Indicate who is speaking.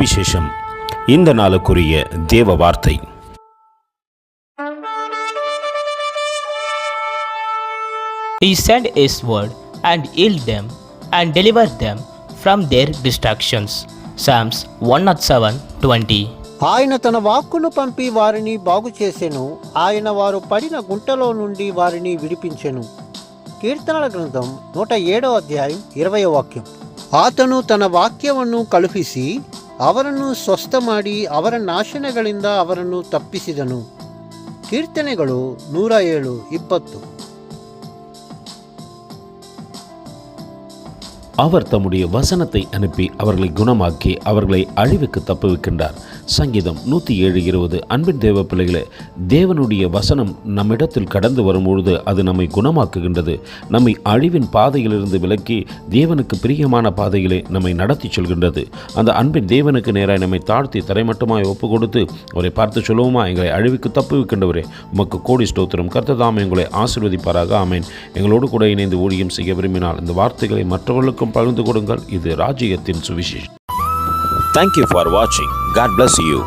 Speaker 1: சுவிசேஷம். இந்த நாளுக்குரிய தேவ வார்த்தை.
Speaker 2: He sent his word and healed them and delivered them from their distractions. Psalms 107:20.
Speaker 3: ఆయన తన వాక్కును పంపి వారిని బాగు చేసెను. ఆయన వారు పడిన గుంటలో నుండి వారిని విడిపించెను. ಕೀರ್ತನಗಳ ಗ್ರಂಥಂ 107వ ಅಧ್ಯಾయం 20వ ವಾಕ್ಯ. ಆತನು ತನ್ನ ವಾಕ್ಯವನ್ನು ಕಳುಹಿಸಿ ಅವರನ್ನು ಸ್ವಸ್ಥ ಮಾಡಿ ಅವರ ನಾಶನಗಳಿಂದ ಅವರನ್ನು ತಪ್ಪಿಸಿದನು. ಕೀರ್ತನೆಗಳು 107:20.
Speaker 1: அவர் தம்முடைய வசனத்தை அனுப்பி அவர்களை குணமாக்கி அவர்களை அழிவுக்கு தப்புவிக்கின்றார். சங்கீதம் 107:20. அன்பின் தேவ பிள்ளைகளே, தேவனுடைய வசனம் நம்மிடத்தில் கடந்து வரும்பொழுது அது நம்மை குணமாக்குகின்றது. நம்மை அழிவின் பாதையிலிருந்து விலக்கி தேவனுக்கு பிரியமான பாதையிலே நம்மை நடத்தி செல்கின்றது. அந்த அன்பின் தேவனுக்கு நேராக நம்மை தாழ்த்தி தரைமட்டமாய் ஒப்பு கொடுத்து அவரை பார்த்து சொல்லுவோமா, எங்களை அழிவுக்கு தப்புவிக்கின்றவரே, உமக்கு கோடி ஸ்தோத்திரம். கர்த்தர் எங்களை ஆசீர்வதிப்பாராக. ஆமேன். எங்களோடு கூட இணைந்து ஊழியம் செய்ய விரும்பினால் இந்த வார்த்தைகளை மற்றவர்களுக்கும் பகிர்ந்து கொடுங்கள். இது ராஜ்யத்தின் சுவிசேஷம்.
Speaker 4: Thank you for watching. God bless you.